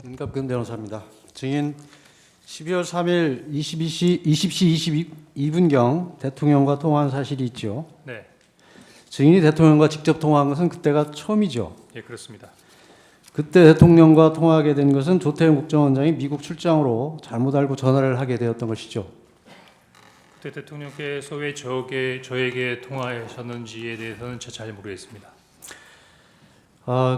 윤갑근 변호사입니다. 증인 12월 3일 20시 22분경 대통령과 통화한 사실이 있죠. 네, 증인이 대통령과 직접 통화한 것은 그때가 처음이죠. 예, 그렇습니다. 그때 대통령과 통화하게 된 것은 조태용 국정원장이 미국 출장으로 잘못 알고 전화를 하게 되었던 것이죠. 그때 대통령께서 왜 저에게 통화하셨는지에 대해서는 잘 모르겠습니다.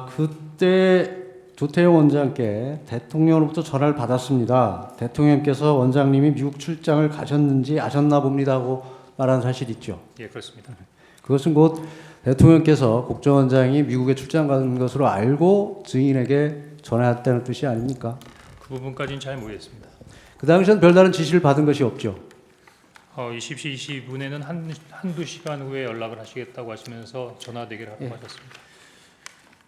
그때 조태용 원장께 대통령으로부터 전화를 받았습니다. 대통령께서 원장님이 미국 출장을 가셨는지 아셨나 봅니다 하고 말한 사실이 있죠. 예, 그렇습니다. 그것은 곧 대통령께서 국정원장이 미국에 출장 간 것으로 알고 증인에게 전화했다는 뜻이 아닙니까? 그 부분까지는 잘 모르겠습니다. 그 당시엔 별다른 지시를 받은 것이 없죠. 20시 22분에는 한두 시간 후에 연락을 하시겠다고 하시면서 전화 대기를 하고 하셨습니다.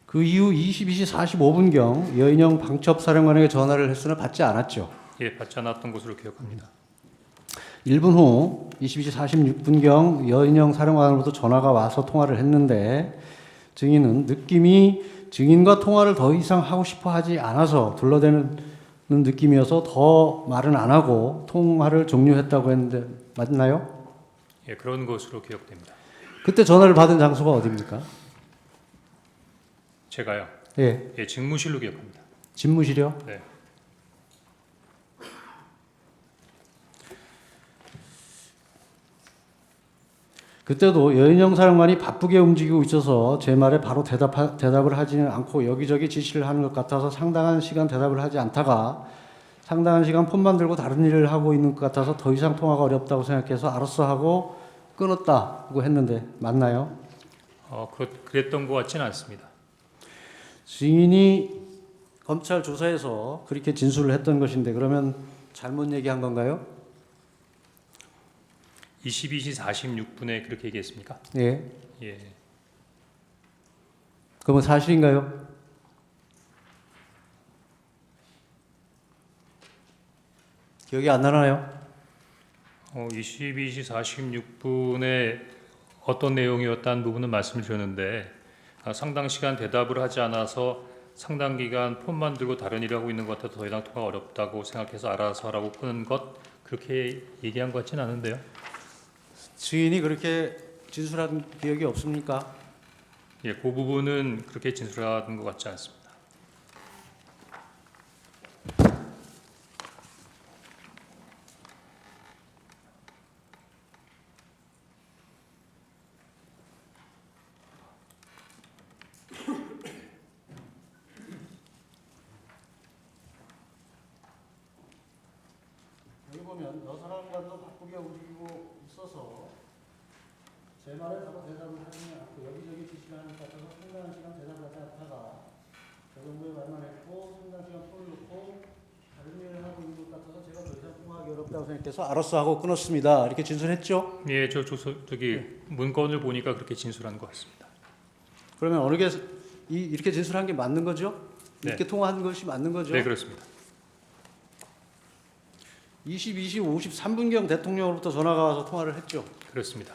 그 이후 22시 45분경 여인영 방첩사령관에게 전화를 했으나 받지 않았죠. 예, 받지 않았던 것으로 기억합니다. 1분 후 22시 46분경 여인영 사령관으로부터 전화가 와서 통화를 했는데 증인은 느낌이 증인과 통화를 더 이상 하고 싶어 하지 않아서 둘러대는 느낌이어서 더 말은 안 하고 통화를 종료했다고 했는데 맞나요? 예, 그런 것으로 기억됩니다. 그때 전화를 받은 장소가 어디입니까? 제가요. 예, 예, 직무실로 기억합니다. 집무실이요? 네. 그때도 여인영 사령관이 바쁘게 움직이고 있어서 제 말에 바로 대답을 하지는 않고 여기저기 지시를 하는 것 같아서 상당한 시간 대답을 하지 않다가 상당한 시간 폰만 들고 다른 일을 하고 있는 것 같아서 더 이상 통화가 어렵다고 생각해서 알았어 하고 끊었다고 했는데 맞나요? 그랬던 것 같지는 않습니다. 증인이 검찰 조사에서 그렇게 진술을 했던 것인데 그러면 잘못 얘기한 건가요? 22시 46분에 그렇게 얘기했습니까? 예. 예, 그러면 사실인가요? 기억이 안 나나요? 22시 46분에 어떤 내용이었다는 부분은 말씀을 드렸는데 상당 시간 대답을 하지 않아서 상당 기간 폰만 들고 다른 일을 하고 있는 것 같아서 더 이상 통화가 어렵다고 생각해서 알아서 하라고 끊은 것 그렇게 얘기한 것 같지는 않은데요. 증인이 그렇게 진술한 기억이 없습니까? 예, 그 부분은 그렇게 진술한 것 같지 않습니다. 여기 보면 여사람과도 바쁘게 움직이고 있어서 제 말에 바로 대답을 하지 않고 여기저기 지시를 하는 것 같아서 상당한 시간 대답을 하지 않다가 저 정도의 말만 했고 상당한 시간 폰을 놓고 다른 일을 하고 있는 것 같아서 제가 더 이상 통화하기 어렵다고 생각해서 알았어 하고 끊었습니다. 이렇게 진술했죠? 예, 저기 문건을 보니까 그렇게 진술한 것 같습니다. 그러면 어느 게 이렇게 진술한 게 맞는 거죠? 이렇게 네. 통화한 것이 맞는 거죠? 네, 그렇습니다. 22시 53분경 대통령으로부터 전화가 와서 통화를 했죠. 그렇습니다.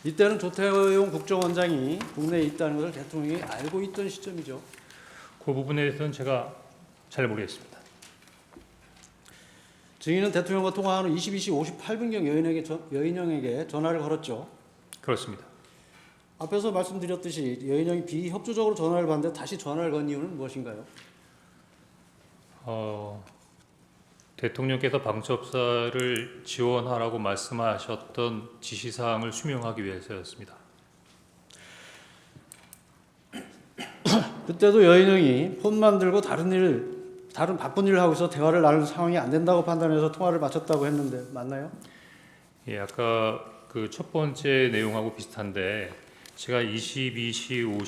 이때는 조태용 국정원장이 국내에 있다는 것을 대통령이 알고 있던 시점이죠. 그 부분에 대해서는 제가 잘 모르겠습니다. 증인은 대통령과 통화한 후 22시 58분경 여인영에게 전화를 걸었죠. 그렇습니다. 앞에서 말씀드렸듯이 여인영이 비협조적으로 전화를 받는데 다시 전화를 건 이유는 무엇인가요? 대통령께서 방첩사를 지원하라고 말씀하셨던 지시사항을 수명하기 위해서였습니다. 그때도 여인영이 폰만 들고 다른 바쁜 일을 하고 있어 대화를 나눌 상황이 안 된다고 판단해서 통화를 마쳤다고 했는데 맞나요? 예, 아까 그 첫 번째 내용하고 비슷한데 제가 22시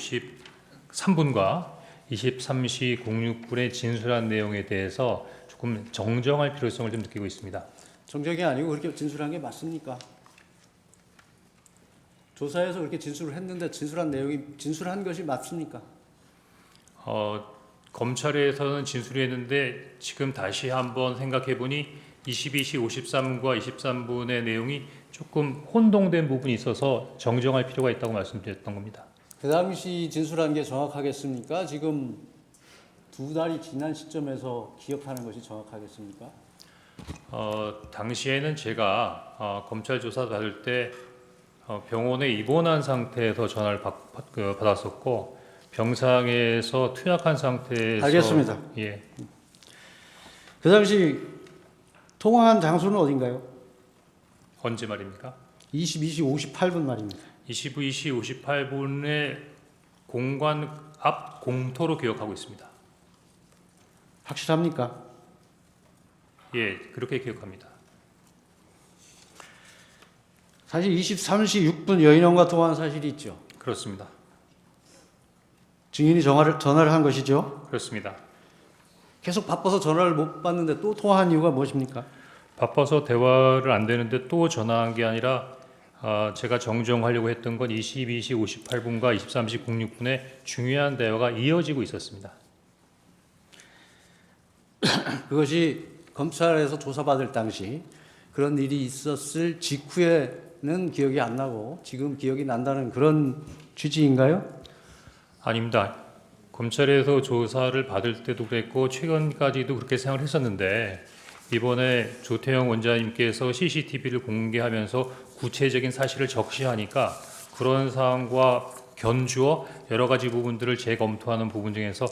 53분과 23시 06분에 진술한 내용에 대해서 조금 정정할 필요성을 좀 느끼고 있습니다. 정적이 아니고 그렇게 진술한 게 맞습니까? 조사에서 그렇게 진술을 했는데 진술한 것이 맞습니까? 검찰에서는 진술했는데 지금 다시 한번 생각해 보니 22시 53분과 23분의 내용이 조금 혼동된 부분이 있어서 정정할 필요가 있다고 말씀드렸던 겁니다. 그 당시 진술한 게 정확하겠습니까? 지금 두 달이 지난 시점에서 기억하는 것이 정확하겠습니까? 당시에는 제가 검찰 조사 받을 때 병원에 입원한 상태에서 전화를 받았었고 병상에서 투약한 상태에서 알겠습니다. 예, 그 당시 통화한 장소는 어딘가요? 언제 말입니까? 22시 58분 말입니다. 22시 58분에 공관 앞 공터로 기억하고 있습니다. 확실합니까? 예, 그렇게 기억합니다. 사실 23시 6분 여인원과 통화한 사실이 있죠. 그렇습니다. 증인이 전화를 한 것이죠. 그렇습니다. 계속 바빠서 전화를 못 받는데 또 통화한 이유가 무엇입니까? 바빠서 대화를 안 되는데 또 전화한 게 아니라 제가 정정하려고 했던 건 22시 58분과 23시 06분에 중요한 대화가 이어지고 있었습니다. 그것이 검찰에서 조사받을 당시 그런 일이 있었을 직후에는 기억이 안 나고 지금 기억이 난다는 그런 취지인가요? 아닙니다. 검찰에서 조사를 받을 때도 그랬고 최근까지도 그렇게 생각을 했었는데 이번에 조태영 원장님께서 CCTV를 공개하면서 구체적인 사실을 적시하니까 그런 사항과 견주어 여러 가지 부분들을 재검토하는 부분 중에서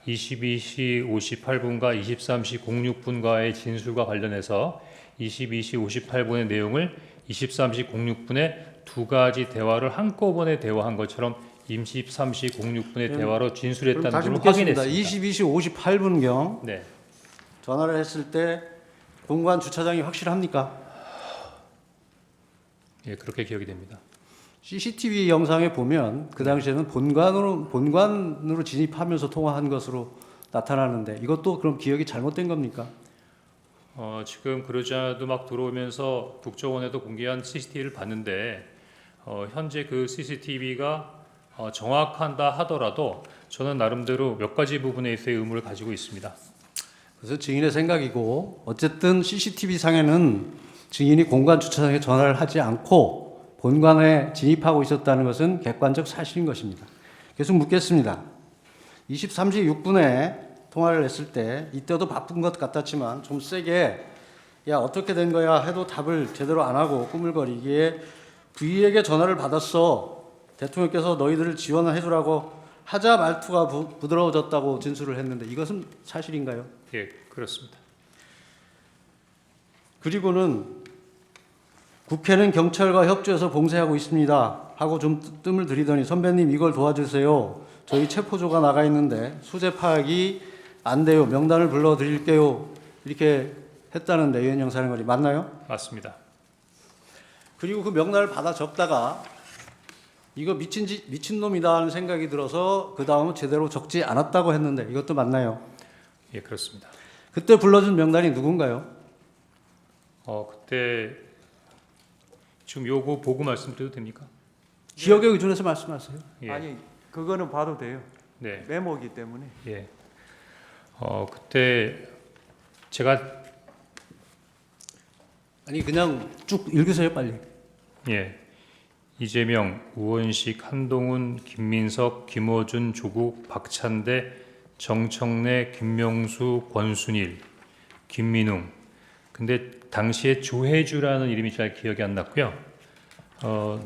22시 58분과 23시 06분과의 진술과 관련해서 22시 58분의 내용을 23시 06분에 두 가지 대화를 한꺼번에 대화한 것처럼 23시 06분의 대화로 그럼 진술했다는 다시 걸 묻겠습니다. 확인했습니다. 22시 58분경 네, 전화를 했을 때 공관 주차장이 확실합니까? 예, 그렇게 기억이 됩니다. CCTV 영상에 보면 그 당시에는 본관으로 진입하면서 통화한 것으로 나타나는데 이것도 그럼 기억이 잘못된 겁니까? 지금 그러지 않아도 막 들어오면서 국정원에도 공개한 CCTV를 봤는데 현재 그 CCTV가 정확한다 하더라도 저는 나름대로 몇 가지 부분에 있어의 의문을 가지고 있습니다. 그래서 증인의 생각이고 어쨌든 CCTV 상에는 증인이 공관 주차장에 전화를 하지 않고 본관에 진입하고 있었다는 것은 객관적 사실인 것입니다. 계속 묻겠습니다. 23시 6분에 통화를 했을 때 이때도 바쁜 것 같았지만 좀 세게 야 어떻게 된 거야 해도 답을 제대로 안 하고 꾸물거리기에 V에게 전화를 받았어. 대통령께서 너희들을 지원해 주라고 하자 말투가 부드러워졌다고 진술을 했는데 이것은 사실인가요? 예, 그렇습니다. 그리고는 국회는 경찰과 협조해서 봉쇄하고 있습니다 하고 좀 뜸을 들이더니 선배님 이걸 도와주세요. 저희 체포조가 나가 있는데 수재 파악이 안 돼요. 명단을 불러드릴게요. 이렇게 했다는데 유현영 사령관이 맞나요? 맞습니다. 그리고 그 명단을 받아 적다가 이거 미친놈이다 하는 생각이 들어서 그 다음은 제대로 적지 않았다고 했는데 이것도 맞나요? 예, 그렇습니다. 그때 불러준 명단이 누군가요? 그때 지금 요거 보고 말씀드려도 됩니까? 기억에 의존해서 말씀하세요. 예, 아니 그거는 봐도 돼요. 네, 메모기 때문에. 예. 그때 제가 아니 그냥 쭉 읽으세요 빨리. 예, 이재명, 우원식, 한동훈, 김민석, 김어준, 조국, 박찬대, 정청래, 김명수, 권순일, 김민웅. 근데 당시에 조혜주라는 이름이 잘 기억이 안 났고요.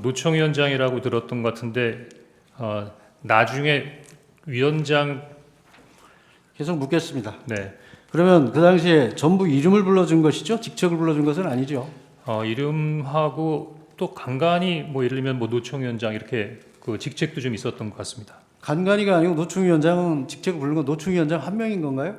노총위원장이라고 들었던 것 같은데 나중에 위원장 계속 묻겠습니다. 네, 그러면 그 당시에 전부 이름을 불러준 것이죠? 직책을 불러준 것은 아니죠? 이름하고 또 간간히 뭐 예를 들면 뭐 노총위원장 이렇게 그 직책도 좀 있었던 것 같습니다. 간간이가 아니고 노총위원장은 직책을 부른 건 노총위원장 한 명인 건가요?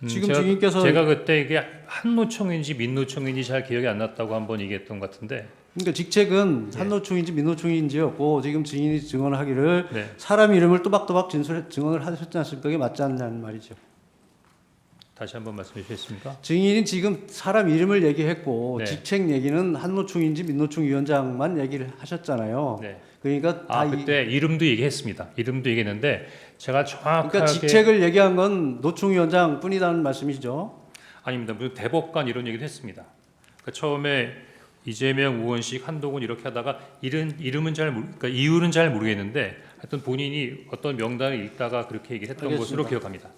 지금 증인께서 제가 그때 이게 한노총인지 민노총인지 잘 기억이 안 났다고 한번 얘기했던 것 같은데 그러니까 직책은 예. 한노총인지 민노총인지였고 지금 증인이 증언하기를 네, 사람 이름을 또박또박 증언을 하셨지 않습니까? 그게 맞지 않냐는 말이죠. 다시 한번 말씀해 주시겠습니까? 증인이 지금 사람 이름을 얘기했고 네. 직책 얘기는 한노총인지 민노총 위원장만 얘기를 하셨잖아요. 네. 그러니까 다 그때 이름도 얘기했습니다. 이름도 얘기했는데 제가 정확하게 그러니까 직책을 얘기한 건 노총 위원장 뿐이라는 말씀이시죠. 아닙니다. 무슨 대법관 이런 얘기도 했습니다. 그러니까 처음에 이재명, 우원식, 한동훈 이렇게 하다가 이름은 그러니까 이유는 잘 모르겠는데 하여튼 본인이 어떤 명단을 읽다가 그렇게 얘기했던 알겠습니다. 것으로 기억합니다.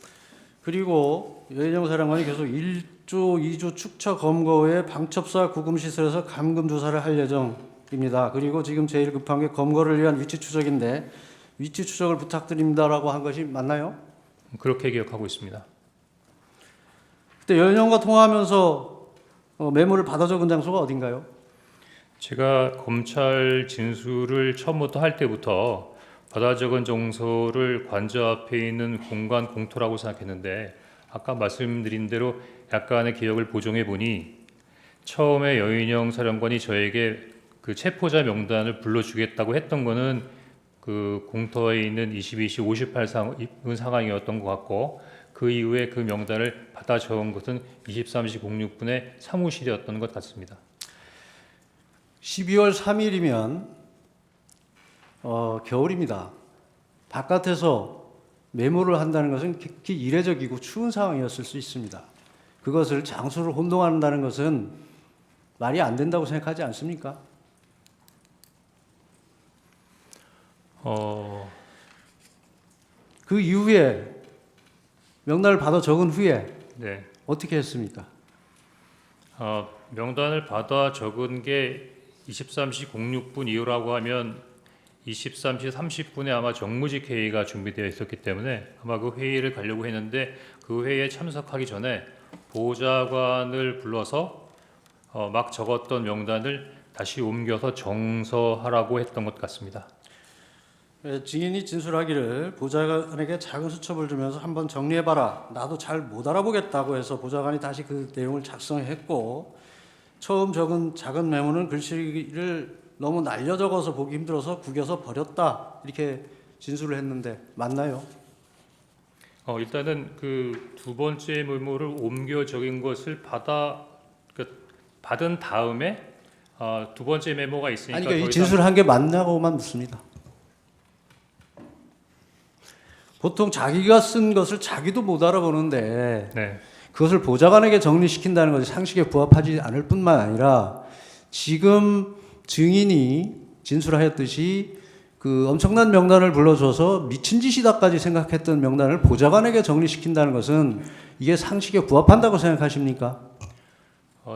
그리고 여인영 사령관이 계속 1조, 2조 축처 검거 후에 방첩사 구금시설에서 감금 조사를 할 예정입니다. 그리고 지금 제일 급한 게 검거를 위한 위치 추적인데 위치 추적을 부탁드립니다라고 한 것이 맞나요? 그렇게 기억하고 있습니다. 그때 여인영과 통화하면서 메모를 받아 적은 장소가 어딘가요? 제가 검찰 진술을 처음부터 할 때부터 받아 적은 정서를 관저 앞에 있는 공간 공터라고 생각했는데 아까 말씀드린 대로 약간의 기억을 보정해 보니 처음에 여인영 사령관이 저에게 그 체포자 명단을 불러주겠다고 했던 거는 그 공터에 있는 22시 58 상황이었던 것 같고 그 이후에 그 명단을 받아 적은 것은 23시 06분에 사무실이었던 것 같습니다. 12월 3일이면 겨울입니다. 바깥에서 메모를 한다는 것은 극히 이례적이고 추운 상황이었을 수 있습니다. 그것을 장소를 혼동한다는 것은 말이 안 된다고 생각하지 않습니까? 그 이후에 명단을 받아 적은 후에 네. 어떻게 했습니까? 명단을 받아 적은 게 23시 06분 이후라고 하면 23시 30분에 아마 정무직 회의가 준비되어 있었기 때문에 아마 그 회의를 가려고 했는데 그 회의에 참석하기 전에 보좌관을 불러서 막 적었던 명단을 다시 옮겨서 정서하라고 했던 것 같습니다. 증인이 진술하기를 보좌관에게 작은 수첩을 주면서 한번 정리해봐라. 나도 잘 못 알아보겠다고 해서 보좌관이 다시 그 내용을 작성했고 처음 적은 작은 메모는 글씨를 너무 날려 적어서 보기 힘들어서 구겨서 버렸다. 이렇게 진술을 했는데 맞나요? 일단은 그 두 번째 메모를 옮겨 적은 것을 받은 다음에 두 번째 메모가 있으니까 아니 더 그러니까 이 이상 진술한 게 맞냐고만 묻습니다. 보통 자기가 쓴 것을 자기도 못 알아보는데 네. 그것을 보좌관에게 정리시킨다는 것이 상식에 부합하지 않을 뿐만 아니라 지금 증인이 진술하였듯이 그 엄청난 명단을 불러줘서 미친 짓이다까지 생각했던 명단을 보좌관에게 정리시킨다는 것은 이게 상식에 부합한다고 생각하십니까?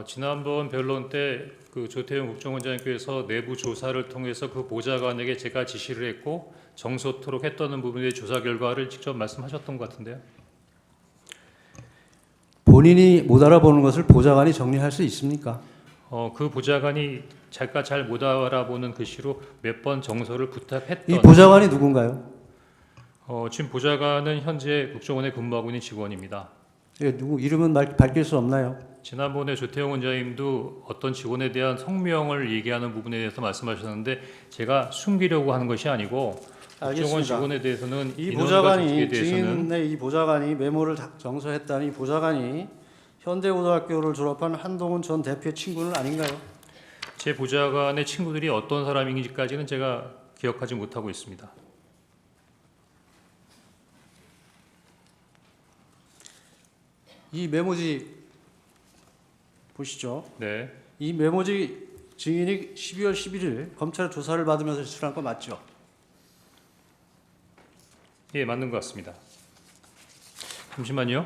지난번 변론 때 그 조태용 국정원장님께서 내부 조사를 통해서 그 보좌관에게 제가 지시를 했고 정소토록 했다는 부분의 조사 결과를 직접 말씀하셨던 것 같은데요. 본인이 못 알아보는 것을 보좌관이 정리할 수 있습니까? 그 보좌관이 제가 잘 못 알아보는 글씨로 몇 번 정서를 부탁했던 이 보좌관이 누군가요? 지금 보좌관은 현재 국정원에 근무하고 있는 직원입니다. 예, 누구 이름은 밝힐 수 없나요? 지난번에 조태용 원장님도 어떤 직원에 대한 성명을 얘기하는 부분에 대해서 말씀하셨는데 제가 숨기려고 하는 것이 아니고 국정원 알겠습니다. 직원에 대해서는 이 인원과 보좌관이 조직에 대해서는 증인의 이 보좌관이 메모를 정서했다는 이 보좌관이 현대고등학교를 졸업한 한동훈 전 대표의 친구는 아닌가요? 제 보좌관의 친구들이 어떤 사람인지까지는 제가 기억하지 못하고 있습니다. 이 메모지 보시죠. 네, 이 메모지 증인이 12월 11일 검찰 조사를 받으면서 제출한 거 맞죠? 예, 맞는 것 같습니다. 잠시만요.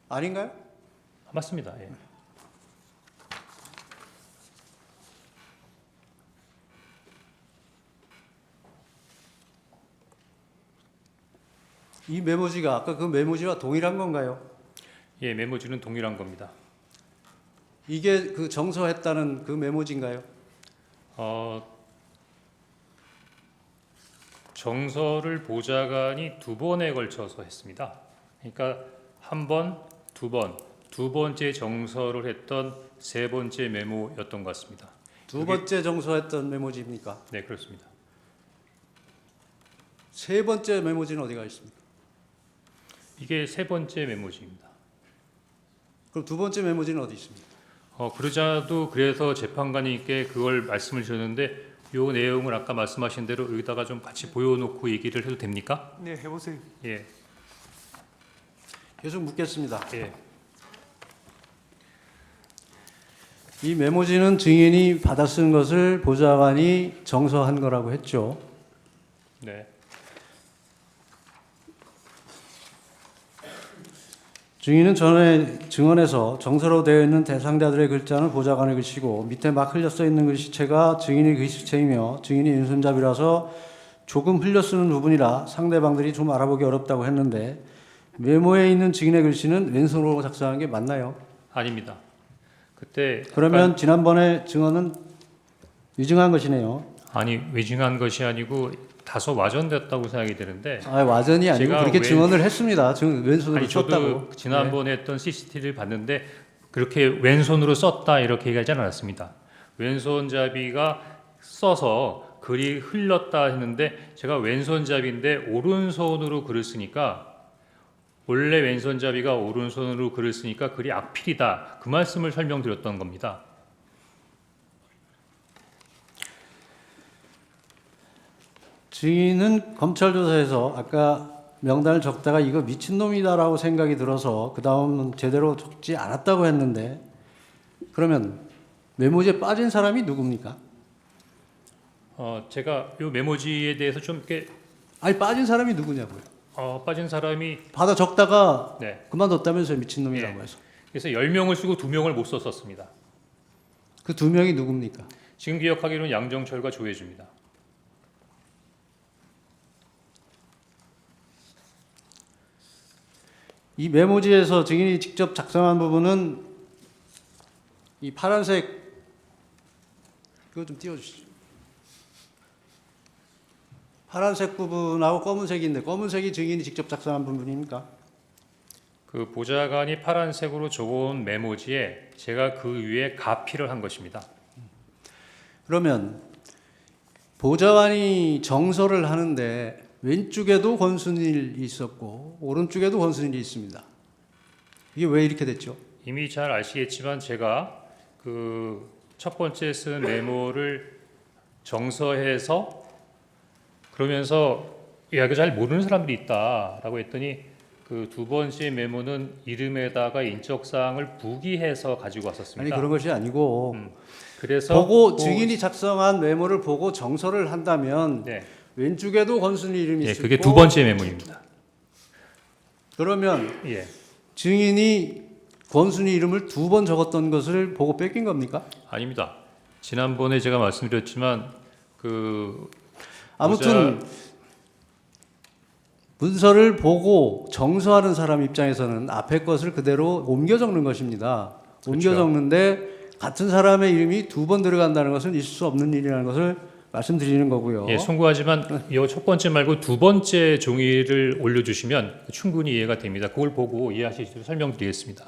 아닌가요? 맞습니다. 예. 이 메모지가 아까 그 메모지와 동일한 건가요? 예, 메모지는 동일한 겁니다. 이게 그 정서했다는 그 메모지인가요? 정서를 보좌관이 두 번에 걸쳐서 했습니다. 그러니까 한 번, 두 번, 두 번째 정서를 했던 세 번째 메모였던 것 같습니다. 두 번째 정서했던 메모지입니까? 네, 그렇습니다. 세 번째 메모지는 어디가 있습니까? 이게 세 번째 메모지입니다. 그럼 두 번째 메모지는 어디 있습니까? 그러자도 그래서 재판관님께 그걸 말씀을 주셨는데 요 내용을 아까 말씀하신 대로 여기다가 좀 같이 보여놓고 얘기를 해도 됩니까? 네, 해보세요. 예, 계속 묻겠습니다. 예. 이 메모지는 증인이 받아 쓴 것을 보좌관이 정서한 거라고 했죠. 네. 증인은 전에 증언에서 정서로 되어 있는 대상자들의 글자는 보좌관의 글씨고 밑에 막 흘려 써 있는 글씨체가 증인의 글씨체이며 증인이 왼손잡이라서 조금 흘려 쓰는 부분이라 상대방들이 좀 알아보기 어렵다고 했는데 메모에 있는 증인의 글씨는 왼손으로 작성한 게 맞나요? 아닙니다. 그때 그러면 지난번에 증언은 위증한 것이네요. 아니 위증한 것이 아니고 다소 와전됐다고 생각이 되는데 아, 와전이 아니고 제가 그렇게 증언을 했습니다. 왼손으로 아니 썼다고. 저도 지난번에 했던 CCTV를 봤는데 그렇게 왼손으로 썼다 이렇게 얘기하지 않았습니다. 왼손잡이가 써서 글이 흘렀다 했는데 제가 왼손잡이인데 오른손으로 글을 쓰니까 원래 왼손잡이가 오른손으로 글을 쓰니까 글이 악필이다. 그 말씀을 설명드렸던 겁니다. 증인은 검찰 조사에서 아까 명단을 적다가 이거 미친놈이다라고 생각이 들어서 그 다음은 제대로 적지 않았다고 했는데 그러면 메모지에 빠진 사람이 누굽니까? 제가 이 메모지에 대해서 좀 이렇게 아니 빠진 사람이 누구냐고요. 빠진 사람이 받아 적다가 네. 그만뒀다면서요. 미친놈이라고 예. 해서. 그래서 10명을 쓰고 2명을 못 썼었습니다. 그 두 명이 누굽니까? 지금 기억하기로는 양정철과 조혜주입니다. 이 메모지에서 증인이 직접 작성한 부분은 이 파란색 이거 좀 띄워주시죠. 파란색 부분하고 검은색인데 검은색이 증인이 직접 작성한 부분입니까? 그 보좌관이 파란색으로 적어온 메모지에 제가 그 위에 가피를 한 것입니다. 그러면 보좌관이 정서를 하는데 왼쪽에도 권순일이 있었고 오른쪽에도 권순일이 있습니다. 이게 왜 이렇게 됐죠? 이미 잘 아시겠지만 제가 그 첫 번째 쓴 메모를 정서해서 그러면서 야, 이거 잘 모르는 사람들이 있다라고 했더니 그 두 번째 메모는 이름에다가 인적사항을 부기해서 가지고 아니 왔었습니다. 그런 것이 아니고 그래서 보고 증인이 작성한 메모를 보고 정서를 한다면 네, 왼쪽에도 권순일 이름이 예, 있고 그게 두 번째 메모입니다. 그러면 예, 증인이 권순일 이름을 두 번 적었던 것을 보고 뺏긴 겁니까? 아닙니다. 지난번에 제가 말씀드렸지만 그 아무튼 문서를 보고 정서하는 사람 입장에서는 앞에 것을 그대로 옮겨 적는 것입니다. 옮겨 그렇죠. 적는데 같은 사람의 이름이 두 번 들어간다는 것은 있을 수 없는 일이라는 것을 말씀드리는 거고요. 예, 송구하지만 이 첫 번째 말고 두 번째 종이를 올려주시면 충분히 이해가 됩니다. 그걸 보고 이해하실 수 있도록 설명드리겠습니다.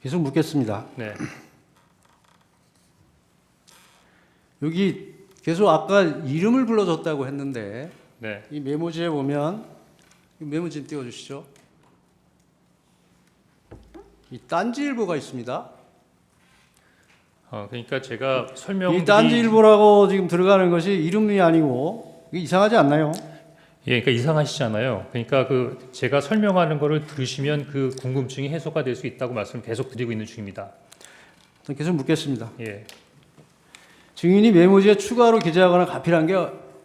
계속 묻겠습니다. 네, 여기 계속 아까 이름을 불러줬다고 했는데 네, 이 메모지에 보면 이 메모지 좀 띄워주시죠. 이 딴지일보가 있습니다. 그러니까 제가 이 설명드린 딴지일보라고 지금 들어가는 것이 이름이 아니고 이게 이상하지 않나요? 예, 그러니까 이상하시잖아요. 그러니까 그 제가 설명하는 거를 들으시면 그 궁금증이 해소가 될 수 있다고 말씀을 계속 드리고 있는 중입니다. 계속 묻겠습니다. 예, 증인이 메모지에 추가로 기재하거나 가필한 게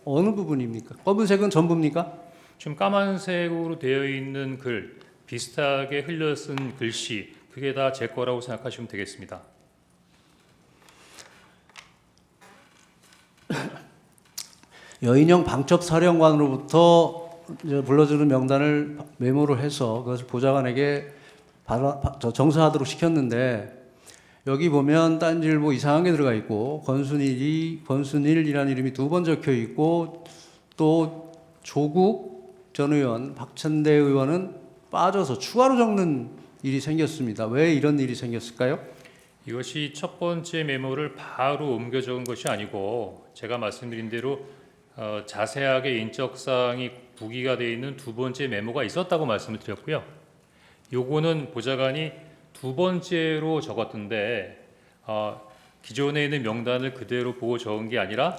어느 부분입니까? 검은색은 전부입니까? 좀 까만색으로 되어 있는 글 비슷하게 흘려 쓴 글씨 그게 다 제 거라고 생각하시면 되겠습니다. 여인형 방첩사령관으로부터 불러주는 명단을 메모로 해서 그것을 보좌관에게 정서하도록 시켰는데 여기 보면 딴지일보 이상한 게 들어가 있고 권순일이라는 이름이 두 번 적혀 있고 또 조국 전 의원, 박찬대 의원은 빠져서 추가로 적는 일이 생겼습니다. 왜 이런 일이 생겼을까요? 이것이 첫 번째 메모를 바로 옮겨 적은 것이 아니고 제가 말씀드린 대로 자세하게 인적사항이 부기가 되어 있는 두 번째 메모가 있었다고 말씀을 드렸고요. 요거는 보좌관이 두 번째로 적었던데 기존에 있는 명단을 그대로 보고 적은 게 아니라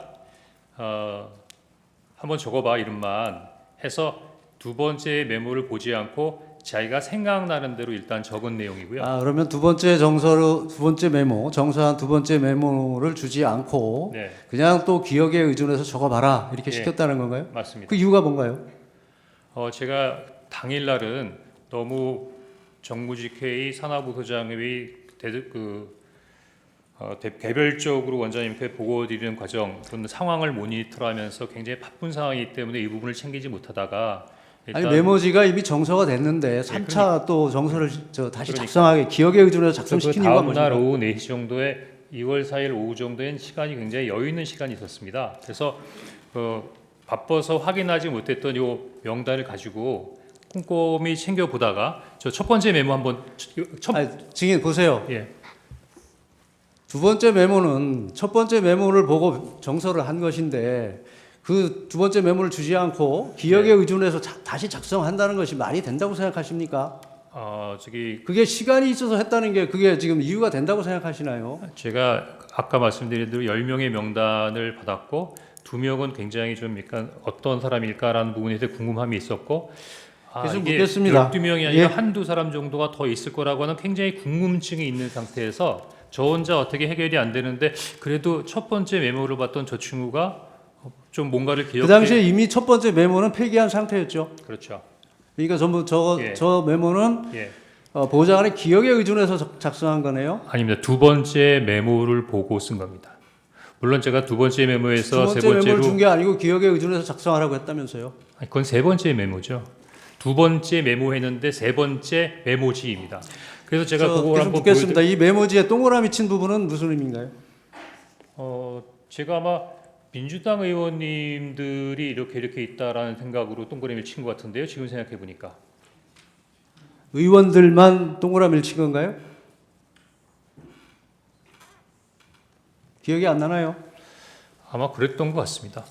한번 적어봐 이름만 해서 두 번째 메모를 보지 않고 자기가 생각나는 대로 일단 적은 내용이고요. 그러면 두 번째 정서로 두 번째 메모, 정서한 두 번째 메모를 주지 않고 네, 그냥 또 기억에 의존해서 적어봐라 이렇게 예. 시켰다는 건가요? 맞습니다. 그 이유가 뭔가요? 제가 당일날은 너무 정무직회의, 산하부서장회의 개별적으로 원장님께 보고드리는 과정, 그런 상황을 모니터하면서 굉장히 바쁜 상황이기 때문에 이 부분을 챙기지 못하다가 아니 메모지가 이미 정서가 됐는데 3차 또 정서를 다시 작성하게 기억에 의존해서 그 작성시킨 이유가 다음 날 뭐죠? 오후 4시 정도에 2월 4일 오후 정도엔 시간이 굉장히 여유 있는 시간이 있었습니다. 그래서 바빠서 확인하지 못했던 이 명단을 가지고 꼼꼼히 챙겨 보다가 저 첫 번째 메모 한번 증인 보세요. 예. 두 번째 메모는 첫 번째 메모를 보고 정서를 한 것인데 그 두 번째 메모를 주지 않고 기억에 의존해서 다시 작성한다는 것이 말이 된다고 생각하십니까? 그게 시간이 있어서 했다는 게 그게 지금 이유가 된다고 생각하시나요? 제가 아까 말씀드린 대로 10명의 명단을 받았고 2명은 굉장히 좀 약간 어떤 사람일까라는 부분에 대해 궁금함이 있었고 계속 이게 묻겠습니다. 12명이 아니라 한두 사람 정도가 더 있을 거라고 하는 굉장히 궁금증이 있는 상태에서 저 혼자 어떻게 해결이 안 되는데 그래도 첫 번째 메모를 봤던 저 친구가 좀 뭔가를 기억해. 그 당시에 이미 첫 번째 메모는 폐기한 상태였죠. 그렇죠. 그러니까 전부 예. 저 메모는 예. 보좌관의 기억에 의존해서 작성한 거네요. 아닙니다. 두 번째 메모를 보고 쓴 겁니다. 물론 제가 두 번째 메모에서 두 세 번째 메모를 번째로 준 게 아니고 기억에 의존해서 작성하라고 했다면서요. 그건 세 번째 메모죠. 두 번째 메모했는데 세 번째 메모지입니다. 그래서 제가 그걸 계속 한번 묻겠습니다. 이 메모지에 동그라미 친 부분은 무슨 의미인가요? 제가 아마 민주당 의원님들이 이렇게 있다라는 생각으로 동그라미를 친 것 같은데요. 지금 생각해 보니까 의원들만 동그라미를 친 건가요? 기억이 안 나나요? 아마 그랬던 것 같습니다.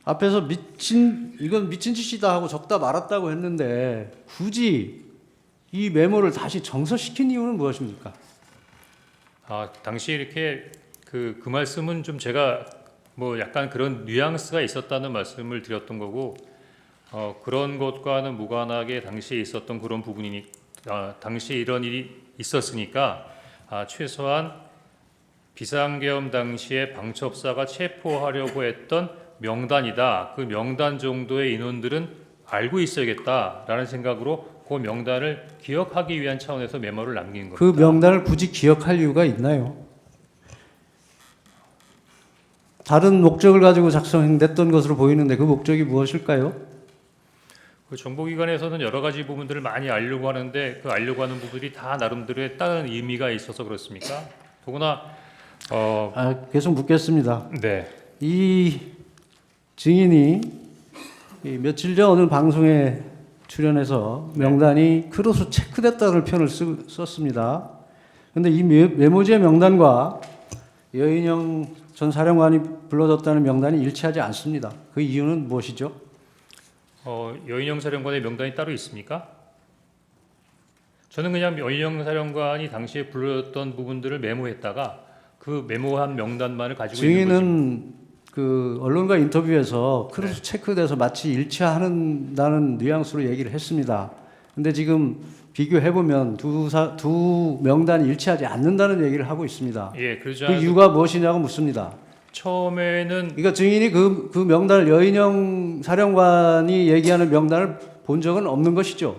앞에서 이건 미친 짓이다 하고 적다 말았다고 했는데 굳이 이 메모를 다시 정서시킨 이유는 무엇입니까? 당시 이렇게 그 말씀은 좀 제가 뭐 약간 그런 뉘앙스가 있었다는 말씀을 드렸던 거고 그런 것과는 무관하게 당시에 있었던 그런 부분이니 당시 이런 일이 있었으니까 최소한 비상계엄 당시에 방첩사가 체포하려고 했던 명단이다. 그 명단 정도의 인원들은 알고 있어야겠다라는 생각으로 그 명단을 기억하기 위한 차원에서 메모를 남긴 겁니다. 그 명단을 굳이 기억할 이유가 있나요? 다른 목적을 가지고 작성됐던 것으로 보이는데 그 목적이 무엇일까요? 그 정보기관에서는 여러 가지 부분들을 많이 알려고 하는데 그 알려고 하는 부분들이 다 나름대로의 다른 의미가 있어서 그렇습니까? 더구나 계속 묻겠습니다. 네. 이 증인이 며칠 전 어느 방송에 출연해서 명단이 크로스 체크됐다는 표현을 썼습니다. 그런데 이 메모지의 명단과 여인영 전 사령관이 불러줬다는 명단이 일치하지 않습니다. 그 이유는 무엇이죠? 여인영 사령관의 명단이 따로 있습니까? 저는 그냥 여인영 사령관이 당시에 불렀던 부분들을 메모했다가 그 메모한 명단만을 가지고 있는 거지. 증인은 그 언론과 인터뷰에서 크로스 체크돼서 마치 일치한다는 뉘앙스로 얘기를 했습니다. 근데 지금 비교해 보면 두 명단이 일치하지 않는다는 얘기를 하고 있습니다. 예, 그러지 그 이유가 무엇이냐고 묻습니다. 처음에는 그러니까 증인이 그 명단을 여인영 사령관이 얘기하는 명단을 본 적은 없는 것이죠.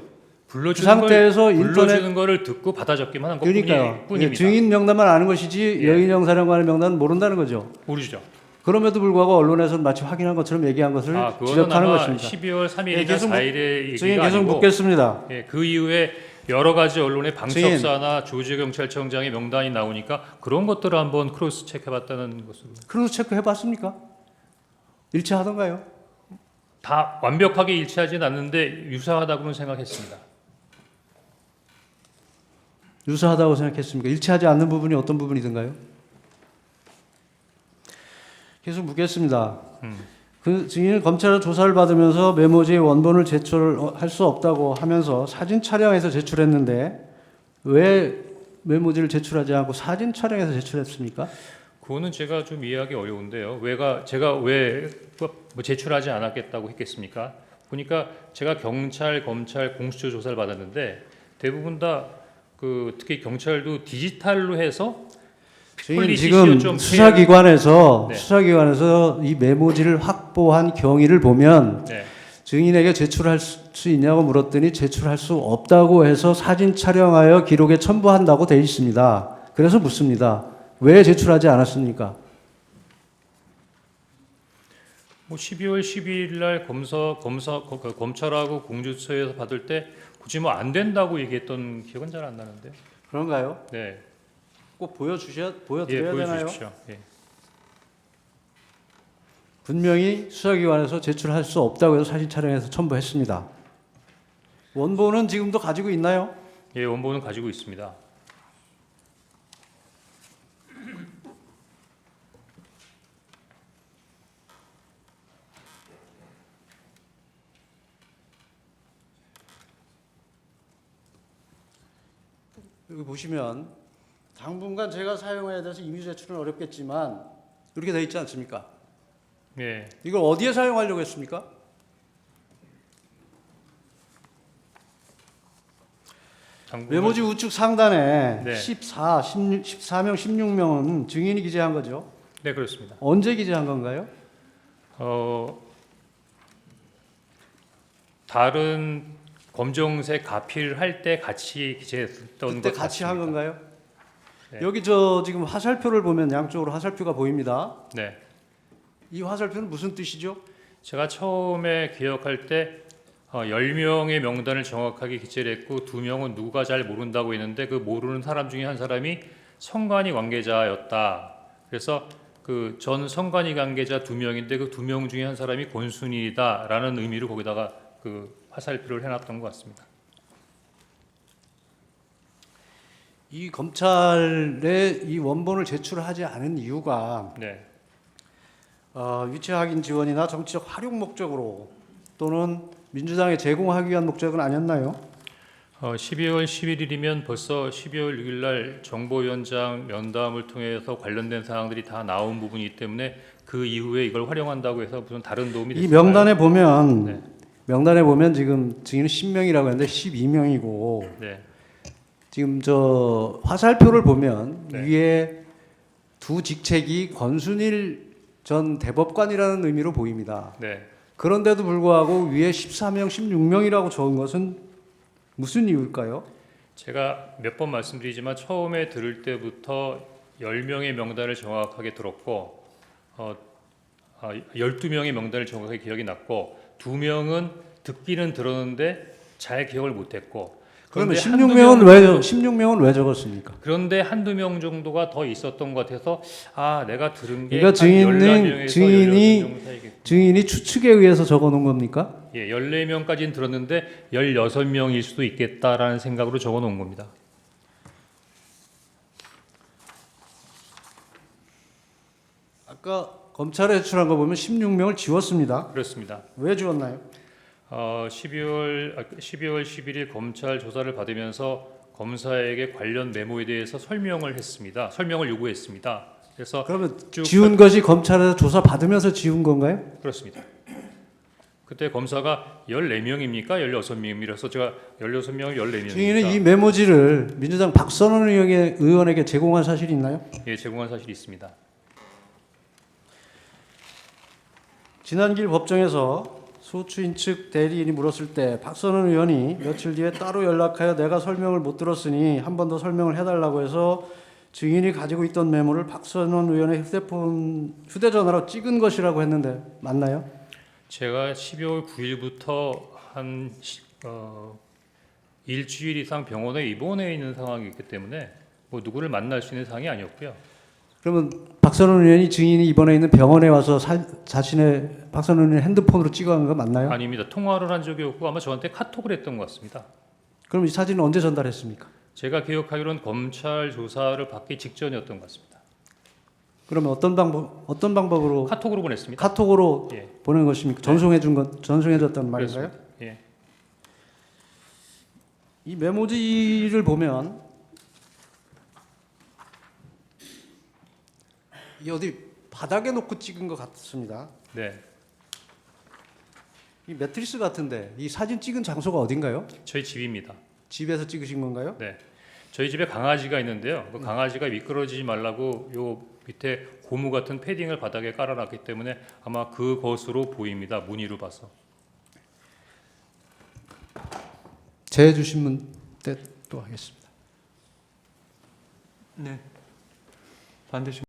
불러주는 거를 듣고 받아 적기만 한 그러니까요. 것뿐입니다. 증인 명단만 아는 것이지 예. 여인영 사령관의 명단은 모른다는 거죠. 모르죠. 그럼에도 불구하고 언론에서는 마치 확인한 것처럼 얘기한 것을 그거는 지적하는 아마 것입니다. 12월 3일이나 계속 4일의 증인 얘기가 계속 아니고 묻겠습니다. 그 이후에 여러 가지 언론의 방첩사나 조지 경찰청장의 명단이 나오니까 그런 것들을 한번 크로스 체크해봤다는 것으로. 크로스 체크 해봤습니까? 일치하던가요? 다 완벽하게 일치하지는 않는데 유사하다고는 생각했습니다. 유사하다고 생각했습니까? 일치하지 않는 부분이 어떤 부분이든가요? 계속 묻겠습니다. 그 증인은 검찰은 조사를 받으면서 메모지의 원본을 제출할 수 없다고 하면서 사진 촬영해서 제출했는데 왜 메모지를 제출하지 않고 사진 촬영해서 제출했습니까? 그거는 제가 좀 이해하기 어려운데요. 제가 왜 뭐 제출하지 않았겠다고 했겠습니까? 보니까 제가 경찰, 검찰 공수처 조사를 받았는데 대부분 다 특히 경찰도 디지털로 해서 증인 폴리시 지금 시효점 수사기관에서 네. 수사기관에서 이 메모지를 확보한 경위를 보면 네. 증인에게 제출할 수 있냐고 물었더니 제출할 수 없다고 해서 사진 촬영하여 기록에 첨부한다고 되어 있습니다. 그래서 묻습니다. 왜 제출하지 않았습니까? 뭐 12월 12일 날 검찰하고 공수처에서 받을 때 굳이 뭐 안 된다고 얘기했던 기억은 잘 안 나는데. 그런가요? 네. 꼭 예, 보여드려야 되나요? 보여주십시오. 예. 분명히 수사기관에서 제출할 수 없다고 해서 사진 촬영해서 첨부했습니다. 원본은 지금도 가지고 있나요? 예, 원본은 가지고 있습니다. 여기 보시면 당분간 제가 사용해야 돼서 임의 제출은 어렵겠지만 이렇게 돼 있지 않습니까? 예. 이걸 어디에 사용하려고 했습니까? 당분간 메모지 우측 상단에 네. 14명, 16명은 증인이 기재한 거죠. 네, 그렇습니다. 언제 기재한 건가요? 다른 검정색 가필 할 때 같이 기재했던 그때 것 같이 같습니다. 한 건가요? 네. 여기 지금 화살표를 보면 양쪽으로 화살표가 보입니다. 네. 이 화살표는 무슨 뜻이죠? 제가 처음에 기억할 때 10명의 명단을 정확하게 기재를 했고 2명은 누가 잘 모른다고 했는데 그 모르는 사람 중에 한 사람이 선관위 관계자였다. 그래서 그 전 선관위 관계자 2명인데 그 2명 중에 한 사람이 권순일이다라는 의미로 거기다가 그 화살표를 해놨던 것 같습니다. 이 검찰에 이 원본을 제출하지 않은 이유가 네. 유치 확인 지원이나 정치적 활용 목적으로 또는 민주당에 제공하기 위한 목적은 아니었나요? 12월 11일이면 벌써 12월 6일 날 정보위원장 면담을 통해서 관련된 사항들이 다 나온 부분이기 때문에 그 이후에 이걸 활용한다고 해서 무슨 다른 도움이 이 됐을까요? 명단에 보면 지금 증인은 10명이라고 했는데 12명이고 네. 지금 저 화살표를 보면 네. 위에 두 직책이 권순일 전 대법관이라는 의미로 보입니다. 네. 그런데도 불구하고 위에 14명, 16명이라고 적은 것은 무슨 이유일까요? 제가 몇 번 말씀드리지만 처음에 들을 때부터 10명의 명단을 정확하게 들었고 12명의 명단을 정확하게 기억이 났고 2명은 듣기는 들었는데 잘 기억을 못했고 그러면 그런데 16명은 왜 적었습니까? 그런데 한두 명 정도가 더 있었던 것 같아서 내가 들은 게 그러니까 증인이 추측에 의해서 적어놓은 겁니까? 예, 14명까지는 들었는데 16명일 수도 있겠다라는 생각으로 적어놓은 겁니다. 아까 검찰에 제출한 거 보면 16명을 지웠습니다. 그렇습니다. 왜 지웠나요? 12월 11일 검찰 조사를 받으면서 검사에게 관련 메모에 대해서 설명을 요구했습니다. 그래서 그러면 쭉 지운 것이 검찰에서 조사 받으면서 지운 건가요? 그렇습니다. 그때 검사가 14명입니까? 16명이라서 제가 16명, 14명입니다. 증인은 이 메모지를 민주당 박선원 의원에게 제공한 사실이 있나요? 예, 제공한 사실이 있습니다. 지난길 법정에서 소추인 측 대리인이 물었을 때 박선원 의원이 며칠 뒤에 따로 연락하여 내가 설명을 못 들었으니 한 번 더 설명을 해달라고 해서 증인이 가지고 있던 메모를 박선원 의원의 휴대전화로 찍은 것이라고 했는데 맞나요? 제가 12월 9일부터 한 일주일 이상 병원에 입원해 있는 상황이 있기 때문에 뭐 누구를 만날 수 있는 상황이 아니었고요. 그러면 박선원 의원이 증인이 입원해 있는 병원에 와서 자신의 박선원 의원 핸드폰으로 찍어간 거 맞나요? 아닙니다. 통화를 한 적이 없고 아마 저한테 카톡을 했던 것 같습니다. 그럼 이 사진은 언제 전달했습니까? 제가 기억하기로는 검찰 조사를 받기 직전이었던 것 같습니다. 그러면 어떤 방법으로 카톡으로 보냈습니다. 카톡으로 예. 보낸 것입니까? 전송해줬다는 말인가요? 그렇습니다. 예. 이 메모지를 보면 이 어디 바닥에 놓고 찍은 것 같습니다. 네, 이 매트리스 같은데 이 사진 찍은 장소가 어딘가요? 저희 집입니다. 집에서 찍으신 건가요? 네, 저희 집에 강아지가 있는데요. 그 강아지가 미끄러지지 말라고 요 밑에 고무 같은 패딩을 바닥에 깔아놨기 때문에 아마 그것으로 보입니다. 무늬로 봐서. 제 주신 문때 또 하겠습니다. 네. 반드시